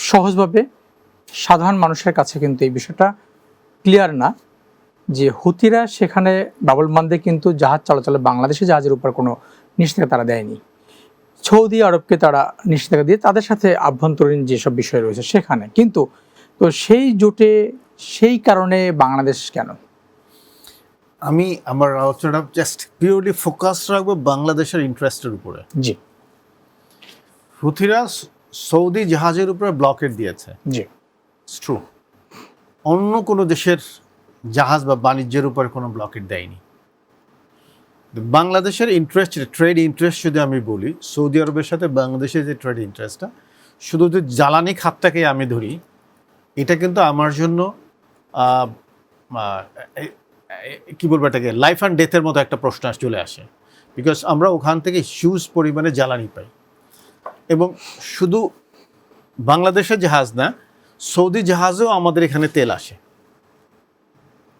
সহজভাবে সাধারণ মানুষের কাছে কিন্তু এই বিষয়টা ক্লিয়ার না যে হুতিরা সেখানে বাবুল মান্দে কিন্তু জাহাজ চলাচলে বাংলাদেশি জাহাজের উপর কোনো নিষেধাজ্ঞা তারা দেয়নি। সৌদি আরবকে তারা নিষেধাজ্ঞা দিয়ে তাদের সাথে আভ্যন্তরীণ যেসব বিষয় রয়েছে সেখানে, কিন্তু তো সেই জোটে সেই কারণে বাংলাদেশ কেন? আমি আমার আলোচনা জাস্ট পিওরলি ফোকাস রাখবো বাংলাদেশের ইন্টারেস্টের উপরে। জি হুথিরা সৌদি জাহাজের উপরে ব্লকেট দিয়েছে, জি ট্রু। অন্য কোনো দেশের জাহাজ বা বাণিজ্যের উপর কোনো ব্লকেট দেয়নি। বাংলাদেশের ইন্টারেস্ট, ট্রেড ইন্টারেস্ট যদি আমি বলি, সৌদি আরবের সাথে বাংলাদেশের যে ট্রেড ইন্টারেস্টটা, শুধু যদি জ্বালানি খাতটাকে আমি ধরি, এটা কিন্তু আমার জন্য কি বলবো, এটাকে লাইফ অ্যান্ড ডেথের মতো একটা প্রশ্ন চলে আসে। বিকজ আমরা ওখান থেকে হিউজ পরিমাণে জ্বালানি পাই, এবং শুধু বাংলাদেশের জাহাজ না, সৌদি জাহাজেও আমাদের এখানে তেল আসে,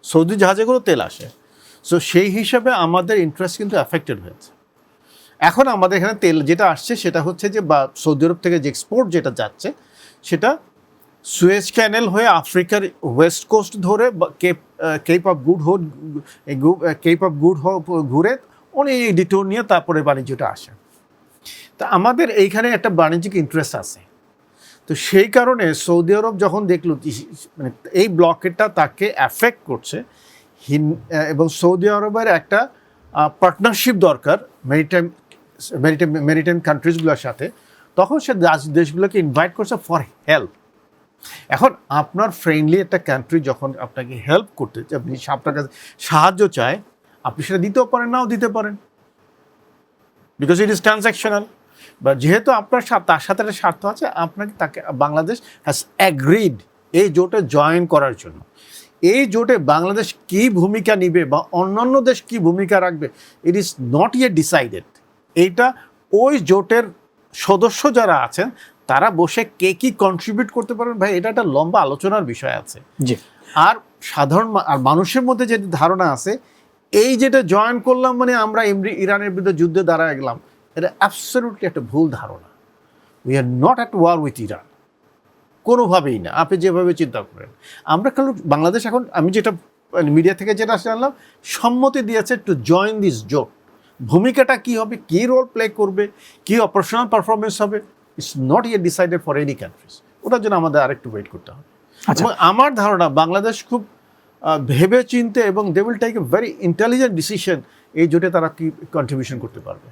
সৌদি জাহাজেগুলো তেল আসে। সো সেই হিসাবে আমাদের ইন্টারেস্ট কিন্তু অ্যাফেক্টেড হয়েছে। এখন আমাদের এখানে তেল যেটা আসছে সেটা হচ্ছে যে, বা সৌদি আরব থেকে যে এক্সপোর্ট যেটা যাচ্ছে, সেটা সুয়েজ ক্যানেল হয়ে আফ্রিকার ওয়েস্ট কোস্ট ধরে কেপ অফ গুড হোপ ঘুরে অনেক ডিটোর নিয়ে তারপরে বাণিজ্যটা আসে। তা আমাদের এইখানে একটা বাণিজ্যিক ইন্টারেস্ট আছে। তো সেই কারণে সৌদি আরব যখন দেখলো মানে এই ব্লকেটটা তাকে অ্যাফেক্ট করছে, এবং সৌদি আরবের একটা পার্টনারশিপ দরকার মেরিটাইম কান্ট্রিজগুলোর সাথে, তখন সে দেশগুলোকে ইনভাইট করছে ফর হেল্প। এখন আপনার ফ্রেন্ডলি একটা কান্ট্রি যখন আপনাকে হেল্প করতে চায়, আপনি আপনার কাছে সাহায্য চায়, আপনি সেটা দিতেও পারেন, নাও দিতে পারেন, বিকজ ইট ইজ ট্রানজ্যাকশনাল। বা যেহেতু আপনার তার সাথে একটা স্বার্থ আছে, আপনাকে তাকে বাংলাদেশ হ্যাজ অ্যাগ্রিড এই জোটে জয়েন করার জন্য। এই জোটে বাংলাদেশ কী ভূমিকা নিবে বা অন্যান্য দেশ কী ভূমিকা রাখবে, it is not yet decided. এইটা ওই জোটের সদস্য যারা আছেন তারা বসে কে কী কন্ট্রিবিউট করতে পারবেন, ভাই, এটা একটা লম্বা আলোচনার বিষয় আছে। আর সাধারণ মানুষের মধ্যে যে ধারণা আছে, এই যেটা জয়েন করলাম মানে আমরা ইরানের বিরুদ্ধে যুদ্ধে দাঁড়ায় গেলাম, এটা অ্যাবসলিউটলি একটা ভুল ধারণা। We are not at war with Iran, কোনোভাবেই না, আপনি যেভাবে চিন্তা করেন। আমরা কারণ বাংলাদেশ এখন, আমি যেটা মিডিয়া থেকে যেটা জানলাম, সম্মতি দিয়েছে টু জয়েন দিস জোট। ভূমিকাটা কী হবে, কী রোল প্লে করবে, কী অপারেশনাল পারফরমেন্স হবে, it's not yet decided for any countries. ওটার জন্য আমাদের আরেকটু ওয়েট করতে হবে। এবং আমার ধারণা বাংলাদেশ খুব ভেবে চিনতে এবং they will take a very intelligent decision এই জোটে তারা কি কন্ট্রিবিউশন করতে পারবে।